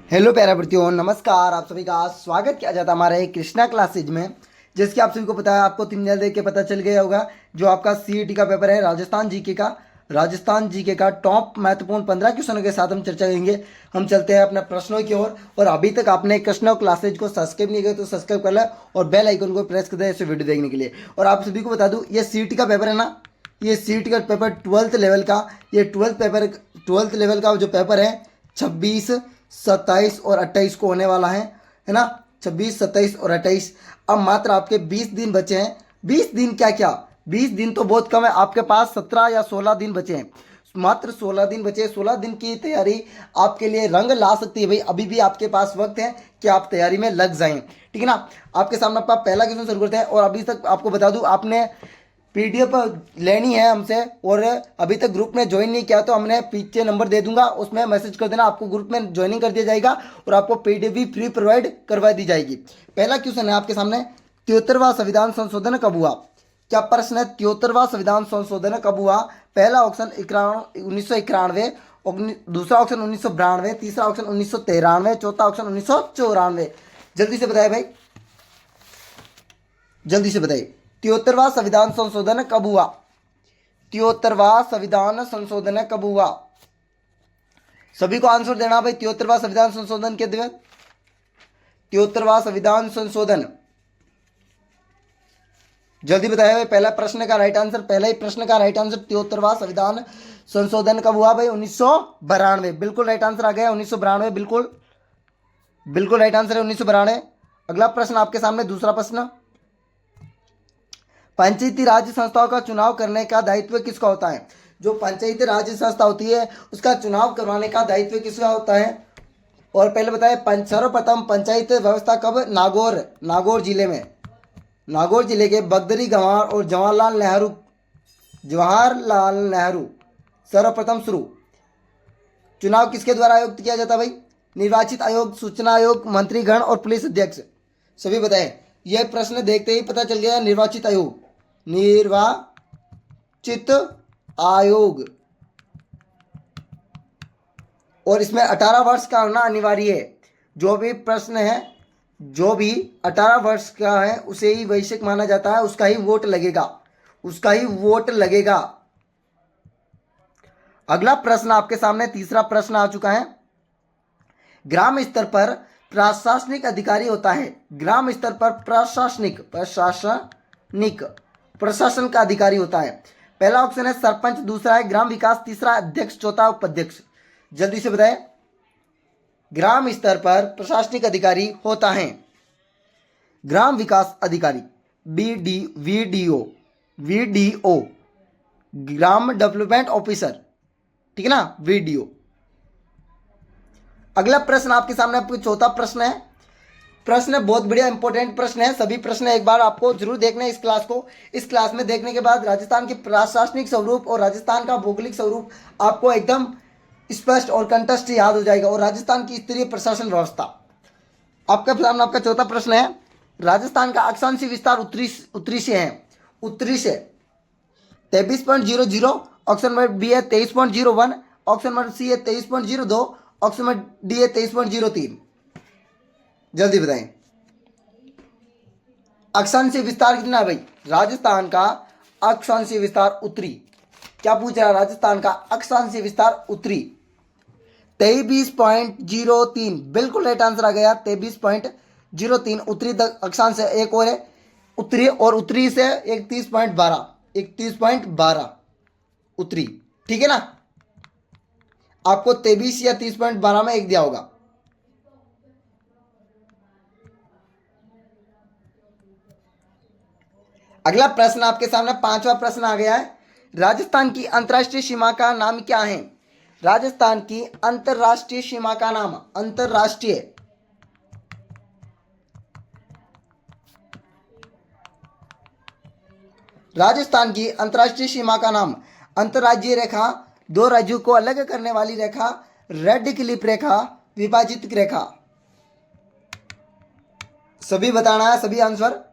Hello प्यारे बच्चों, नमस्कार। आप सभी का स्वागत किया जाता है हमारे कृष्णा क्लासेज में। जैसे कि आप सभी को पता है, आपको थंबनेल देख के पता चल गया होगा, जो आपका सीईटी का पेपर है राजस्थान जीके का टॉप महत्वपूर्ण 15 क्वेश्चनों के साथ हम चर्चा करेंगे। हम चलते हैं अपने प्रश्नों की ओर। और अभी तक आपने कृष्णा क्लासेज को सब्सक्राइब नहीं किया तो सब्सक्राइब कर ले और बेल आइकन को प्रेस कर दे ऐसे वीडियो देखने के लिए। और आप सभी को बता दूं, ये सीईटी का पेपर है ना, ये सीईटी का पेपर 12th लेवल का, ये 12th लेवल का जो पेपर है 26, 27 और 28 को होने वाला है ना। 26, 27 और 28। अब मात्र आपके 20 दिन बचे हैं। 20 दिन क्या क्या, 20 दिन तो बहुत कम है। आपके पास 17 या 16 दिन बचे हैं, मात्र 16 दिन बचे। 16 दिन की तैयारी आपके लिए रंग ला सकती है भाई। अभी भी आपके पास वक्त है कि आप तैयारी में लग जाएं, ठीक है ना। आपके सामने आपका पहला क्वेश्चन शुरू करते हैं। और अभी तक आपको बता दूं, आपने पीडीएफ लेनी है हमसे और अभी तक ग्रुप में ज्वाइन नहीं किया तो हमने पीछे नंबर दे दूंगा, उसमें मैसेज कर देना, आपको ग्रुप में ज्वाइनिंग कर दिया जाएगा और आपको पीडीएफ भी फ्री प्रोवाइड करवा दी जाएगी। पहला क्वेश्चन है आपके सामने, 73वां संविधान संशोधन कब हुआ? क्या प्रश्न है, 73वां संविधान संशोधन कब हुआ? पहला ऑप्शन 1991, दूसरा ऑप्शन 1992, तीसरा ऑप्शन 1993, चौथा ऑप्शन 1994। जल्दी से बताए भाई, जल्दी से बताइए, 73वां संविधान संशोधन कब हुआ? 73वां संविधान संशोधन कब हुआ? सभी को आंसर देना भाई। 73वां संविधान संशोधन के दिन, 73वां संविधान संशोधन, जल्दी बताया भाई। पहला प्रश्न का राइट आंसर, पहला ही प्रश्न का राइट आंसर, 73वां संविधान संशोधन कब हुआ भाई? 1992। बिल्कुल राइट आंसर आ गया, 1992। बिल्कुल बिल्कुल राइट आंसर है 1992। अगला प्रश्न आपके सामने, दूसरा प्रश्न, पंचायती राज संस्थाओं का चुनाव करने का दायित्व किसका होता है? जो पंचायती राज संस्था होती है उसका चुनाव करवाने का दायित्व किसका होता है? और पहले बताए, सर्वप्रथम पंचायत व्यवस्था कब नागौर जिले में, नागौर जिले के बगदरी गंवार और जवाहरलाल नेहरू सर्वप्रथम शुरू। चुनाव किसके द्वारा आयुक्त किया जाता है भाई? निर्वाचित आयोग, सूचना आयोग, मंत्रीगण और पुलिस अध्यक्ष। सभी बताएं। यह प्रश्न देखते ही पता चल गया, निर्वाचित आयोग, निर्वाचित आयोग। और इसमें 18 वर्ष का होना अनिवार्य है। जो भी प्रश्न है, जो भी 18 वर्ष का है उसे ही वैश्विक माना जाता है, उसका ही वोट लगेगा, उसका ही वोट लगेगा। अगला प्रश्न आपके सामने, तीसरा प्रश्न आ चुका है। ग्राम स्तर पर प्रशासनिक अधिकारी होता है, ग्राम स्तर पर प्रशासन का अधिकारी होता है। पहला ऑप्शन है सरपंच, दूसरा है ग्राम विकास, तीसरा अध्यक्ष, चौथा उपाध्यक्ष। जल्दी से बताएं। ग्राम स्तर पर प्रशासनिक अधिकारी होता है ग्राम विकास अधिकारी, वीडीओ, ग्राम डेवलपमेंट ऑफिसर, ठीक है ना, वीडीओ। अगला प्रश्न आपके सामने, आपको चौथा प्रश्न है। प्रश्न बहुत बढ़िया इंपॉर्टेंट प्रश्न है। सभी प्रश्न एक बार आपको जरूर देखना है इस क्लास को। इस क्लास में देखने के बाद राजस्थान के प्रशासनिक स्वरूप और राजस्थान का भौगोलिक स्वरूप आपको एकदम स्पष्ट और कंठस्थ याद हो जाएगा, और राजस्थान की स्तरीय प्रशासन व्यवस्था। आपका सामने आपका चौथा प्रश्न है, राजस्थान का अक्षांशीय विस्तार उत्तरी से है, उत्तरी से 23.00, ऑप्शन नंबर बी है 23.01, ऑप्शन नंबर सी है 23.02, ऑप्शन नंबर डी है 23.03। जल्दी बताएं। अक्षांशीय विस्तार कितना है भाई? राजस्थान का अक्षांशीय विस्तार उत्तरी। क्या पूछ रहा है? राजस्थान का अक्षांशीय विस्तार उत्तरी 23.03। बिल्कुल राइट आंसर आ गया, 23.03 उत्तरी अक्षांश है। एक और है उत्तरी, और उत्तरी से 31.12 उत्तरी, ठीक है ना। आपको 23 या 30.12 में एक दिया होगा। अगला प्रश्न आपके सामने, पांचवा प्रश्न आ गया है। राजस्थान की अंतर्राष्ट्रीय सीमा का नाम क्या है? राजस्थान की अंतर्राष्ट्रीय सीमा का नाम, अंतर्राष्ट्रीय, राजस्थान की अंतर्राष्ट्रीय सीमा का नाम, अंतर्राज्यीय रेखा, दो राज्यों को अलग करने वाली रेखा, रेड क्लिफ रेखा, विभाजित रेखा। सभी बताना है, सभी आंसर।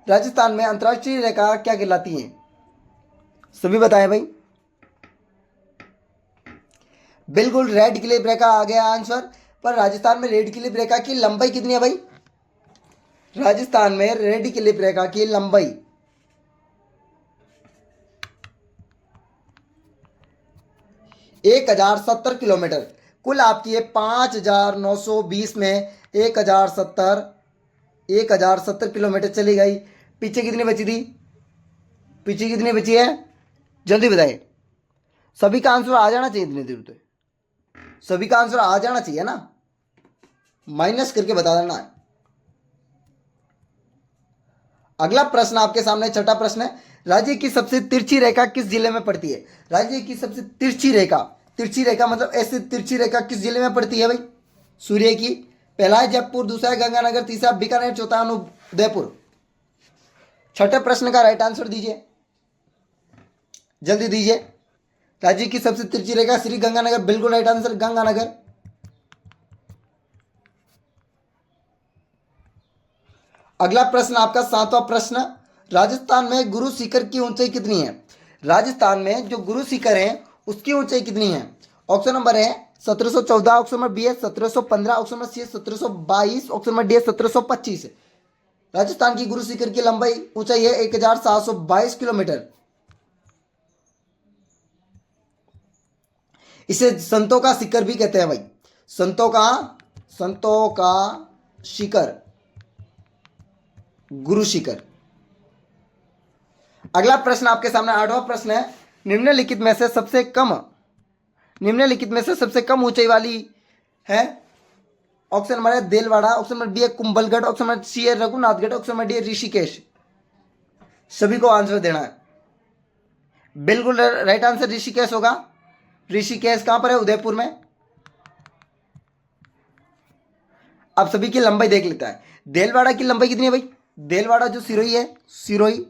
राजस्थान में अंतर्राष्ट्रीय रेखा क्या कहलाती है? सभी बताएं भाई। बिल्कुल रेड क्लिफ रेखा आ गया आंसर। पर राजस्थान में रेड क्लिफ रेखा की लंबाई कितनी है भाई? राजस्थान में रेड क्लिफ रेखा की लंबाई 1070 किलोमीटर। कुल आपकी ये 5920 में 1070 किलोमीटर चली गई। पीछे कितनी बची थी? पीछे कितनी बची है? जल्दी बताइए। सभी का आंसर आ जाना चाहिए इतनी देर तो, सभी का आंसर आ जाना चाहिए ना, माइनस करके बता देना है। अगला प्रश्न आपके सामने छठा प्रश्न है, राज्य की सबसे तिरछी रेखा किस जिले में पड़ती है? राज्य की सबसे तिरछी रेखा, तिरछी रेखा मतलब ऐसी तिरछी रेखा किस जिले में पड़ती है भाई? सूर्य की। पहला है जयपुर, दूसरा है गंगानगर, तीसरा बीकानेर, चौथा उदयपुर। छठे प्रश्न का राइट आंसर दीजिए, जल्दी दीजिए। राज्य की सबसे तिरछी रेखा श्री गंगानगर, बिल्कुल राइट आंसर गंगानगर। अगला प्रश्न आपका सातवां प्रश्न, राजस्थान में गुरु शिखर की ऊंचाई कितनी है? राजस्थान में जो गुरु शिखर है उसकी ऊंचाई कितनी है? ऑप्शन नंबर है 1714, ऑप्शन नंबर बी है 1715, ऑप्शन नंबर सी है 1722, ऑप्शन नंबर डी है 1725। राजस्थान की गुरु शिखर की लंबाई ऊंचाई है 1722 किलोमीटर। इसे संतों का शिखर भी कहते हैं भाई, संतों का शिखर, गुरु शिखर। अगला प्रश्न आपके सामने आठवां प्रश्न है, निम्नलिखित में से सबसे कम ऊंचाई वाली है? ऑप्शन नंबर है देलवाड़ा, ऑप्शन नंबर बी है कुंभलगढ़, ऑप्शन नंबर सी है रघुनाथगढ़, ऑप्शन नंबर डी है ऋषिकेश। सभी को आंसर देना है। बिल्कुल राइट आंसर ऋषिकेश होगा। ऋषिकेश कहां पर है? उदयपुर में। अब सभी की लंबाई देख लेता है। देलवाड़ा की लंबाई कितनी है भाई? देलवाड़ा जो सिरोही है, सिरोही,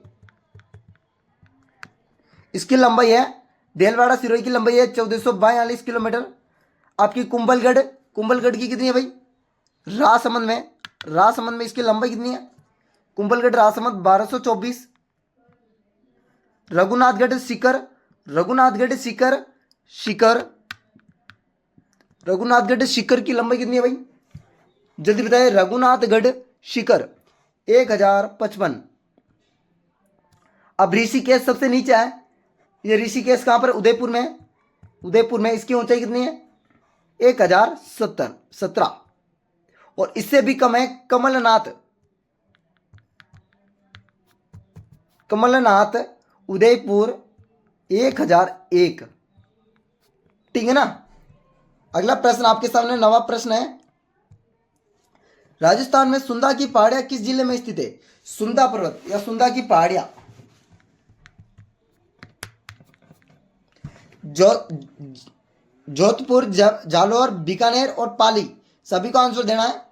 इसकी लंबाई है, देलवाड़ा सिरोही की लंबाई है 1442 किलोमीटर। आपकी कुंभलगढ़ की कितनी है भाई? राजसमंद में इसकी लंबाई कितनी है? कुंभलगढ़ राजसमंद 1224। रघुनाथगढ़ शिखर की लंबाई कितनी है भाई? जल्दी बताइए। रघुनाथगढ़ शिखर 1055। अब ऋषिकेश सबसे नीचे है। ये ऋषिकेश कहां पर? उदयपुर में। इसकी ऊंचाई कितनी है? 1017। और इससे भी कम है कमलनाथ उदयपुर 1001। ठीक है ना। अगला प्रश्न आपके सामने नवा प्रश्न है, राजस्थान में सुंदा की पहाड़ियां किस जिले में स्थित है? सुंदा पर्वत या सुंदा की पहाड़ियां जोधपुर, जालोर, बीकानेर और पाली। सभी को आंसर देना है।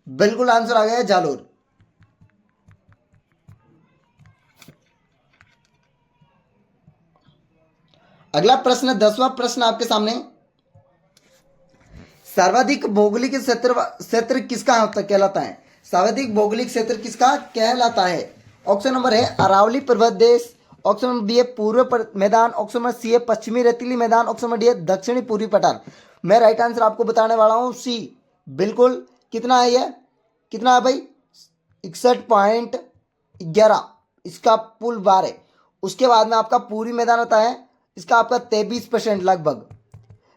बिल्कुल आंसर आ गया है जालोर। अगला प्रश्न 10वां प्रश्न आपके सामने, सर्वाधिक भौगोलिक क्षेत्र किसका कहलाता है? सर्वाधिक भौगोलिक क्षेत्र किसका कहलाता है? ऑप्शन नंबर है अरावली पर्वत देश, ऑप्शन नंबर बी है पूर्व मैदान, ऑप्शन नंबर सी है पश्चिमी रेतीली मैदान, ऑप्शन नंबर डी है दक्षिणी पूर्वी पठार। मैं राइट आंसर आपको बताने वाला हूं सी। बिल्कुल। कितना है ये? कितना है भाई? 61.11 इसका पुल बार है। उसके बाद में आपका पूर्वी मैदान होता है, इसका आपका 23% लगभग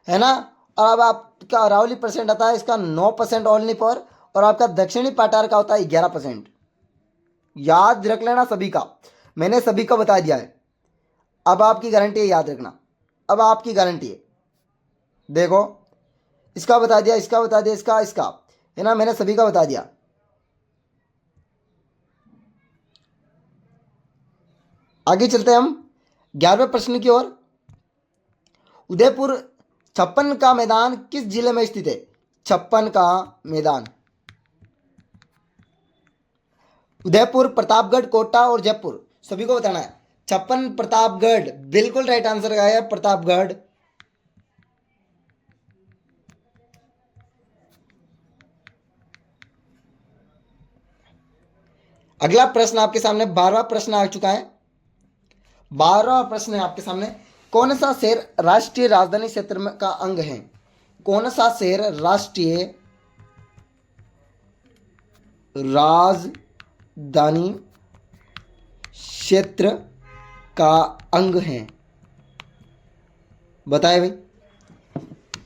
है ना। और अब आपका अरावली परसेंट आता है, इसका 9% ओनली पर। और आपका दक्षिणी पठार का होता है 11%। याद रख लेना सभी का, मैंने सभी का बता दिया है। अब आपकी गारंटी है, याद रखना, अब आपकी गारंटी है। देखो, इसका बता दिया, इसका बता दिया, इसका है ना, मैंने सभी का बता दिया। आगे चलते हैं हम 11वें प्रश्न की ओर। उदयपुर 56 का मैदान किस जिले में स्थित है? 56 का मैदान उदयपुर, प्रतापगढ़, कोटा और जयपुर। सभी को बताना है। 56 प्रतापगढ़, बिल्कुल राइट आंसर आया है प्रतापगढ़। अगला प्रश्न आपके सामने 12वां प्रश्न आ चुका है। 12वां प्रश्न है आपके सामने, कौन सा शहर राष्ट्रीय राजधानी क्षेत्र का अंग है? कौन सा शहर राष्ट्रीय राजधानी क्षेत्र का अंग है? बताए भाई।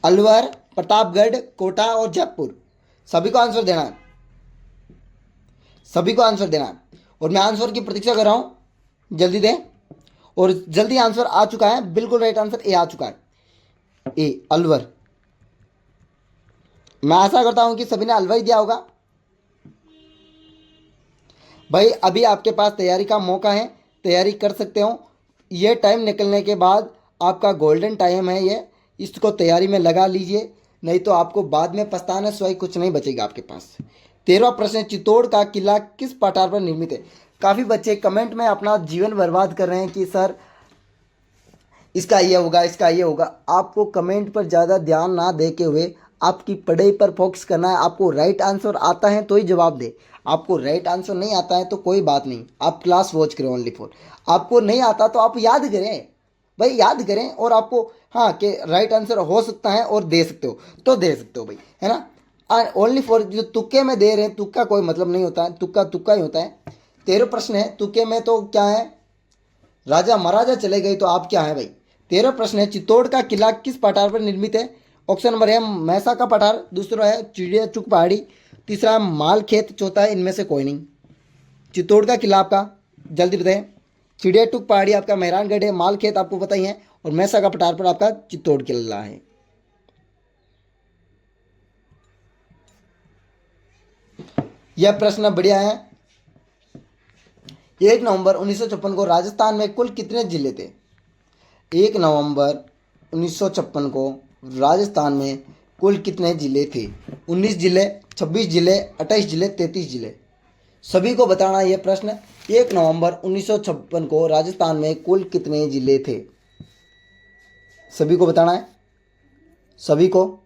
अलवर, प्रतापगढ़, कोटा और जयपुर। सभी को आंसर देना है, सभी को आंसर देना है। और मैं आंसर की प्रतीक्षा कर रहा हूं, जल्दी दें। और जल्दी आंसर आ चुका है, बिल्कुल राइट आंसर ए आ चुका है, ए अलवर। मैं आशा करता हूं कि सभी ने अलवर ही दिया होगा। भाई अभी आपके पास तैयारी का मौका है, तैयारी कर सकते हो। ये टाइम निकलने के बाद आपका गोल्डन टाइम है ये, इसको तैयारी में लगा लीजिए, नहीं तो आपको बाद में पछताने सिवाय कुछ नहीं बचेगा आपके पास। 13वां प्रश्न, चित्तौड़ का किला किस पठार पर निर्मित है? काफ़ी बच्चे कमेंट में अपना जीवन बर्बाद कर रहे हैं कि सर इसका ये होगा, इसका ये होगा। आपको कमेंट पर ज़्यादा ध्यान ना दे के हुए आपकी पढ़ाई पर फोकस करना है। आपको राइट आंसर आता है तो ही जवाब दे, आपको राइट आंसर नहीं आता है तो कोई बात नहीं, आप क्लास वॉच करें ओनली फॉर। आपको नहीं आता तो आप याद करें भाई, याद करें। और आपको हाँ कि राइट आंसर हो सकता है और दे सकते हो तो दे सकते हो भाई, है ना। ओनली फॉर जो तुक्के में दे रहे हैं, तुक्का कोई मतलब नहीं होता है, तुक्का तुक्का ही होता है। 13 प्रश्न है, तुक्के में तो क्या है, राजा महाराजा चले गए तो आप क्या है भाई। 13 प्रश्न है, चित्तौड़ का किला किस पठार पर निर्मित है? ऑप्शन नंबर है मैसा का पठार, दूसरा है चिड़िया चुक पहाड़ी, तीसरा है माल खेत, चौथा है इनमें से कोई नहीं। चित्तौड़ का किला आपका जल्दी बताएं। चिड़िया टुक पहाड़ी आपका मेहरानगढ़ है, माल खेत आपको पता ही है, और मैसा का पठार पर आपका चित्तौड़ किला है। यह प्रश्न बढ़िया है। 1 नवंबर 1956 को राजस्थान में कुल कितने जिले थे? 1 नवंबर 1956 को राजस्थान में कुल कितने जिले थे? 19 जिले, 26 जिले, 28 जिले, 33 जिले। सभी को बताना यह प्रश्न। 1 नवंबर 1956 को राजस्थान में कुल कितने जिले थे? सभी को बताना है, सभी को।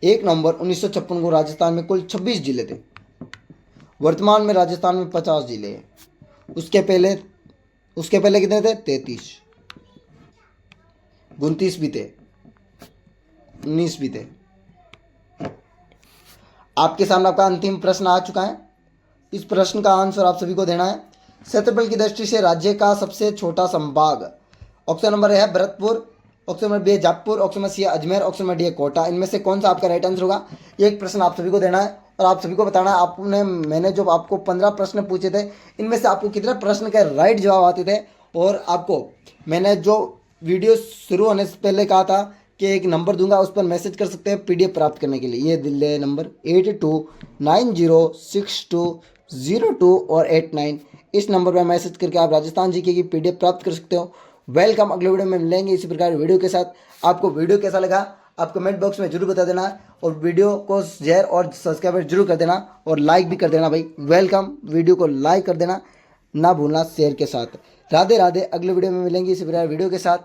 1 नवंबर 1956 को राजस्थान में कुल 26 जिले थे। वर्तमान में राजस्थान में 50 जिले हैं। उसके पहले कितने थे? 33, 29 भी थे, 19 भी थे। आपके सामने आपका अंतिम प्रश्न आ चुका है। इस प्रश्न का आंसर आप सभी को देना है। क्षेत्रफल की दृष्टि से राज्य का सबसे छोटा संभाग। ऑप्शन नंबर है भरतपुर, ऑप्शन नंबर बी है जयपुर, ऑप्शन नंबर सी है अजमेर, ऑप्शन नंबर डी है कोटा। इनमें से कौन सा आपका राइट आंसर होगा? एक प्रश्न आप सभी को देना है और आप सभी को बताना है। आपने मैंने जो आपको 15 प्रश्न पूछे थे, इनमें से आपको कितने प्रश्न के राइट जवाब आते थे। और आपको मैंने जो वीडियो शुरू होने से पहले कहा था कि एक नंबर दूंगा, उस पर मैसेज कर सकते हैं पीडीएफ प्राप्त करने के लिए। ये दिल्ली नंबर 82906202 और 89, इस नंबर पर मैसेज करके आप राजस्थान जीके की पीडीएफ प्राप्त कर सकते हो। वेलकम, अगले वीडियो में मिलेंगे इसी प्रकार वीडियो के साथ। आपको वीडियो कैसा लगा आप कमेंट बॉक्स में जरूर बता देना, और वीडियो को शेयर और सब्सक्राइब जरूर कर देना, और लाइक भी कर देना भाई। वेलकम, वीडियो को लाइक कर देना ना भूलना शेयर के साथ। राधे राधे, अगले वीडियो में मिलेंगे इसी प्रकार वीडियो के साथ।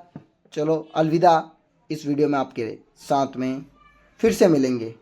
चलो अलविदा, इस वीडियो में आपके साथ में फिर से मिलेंगे।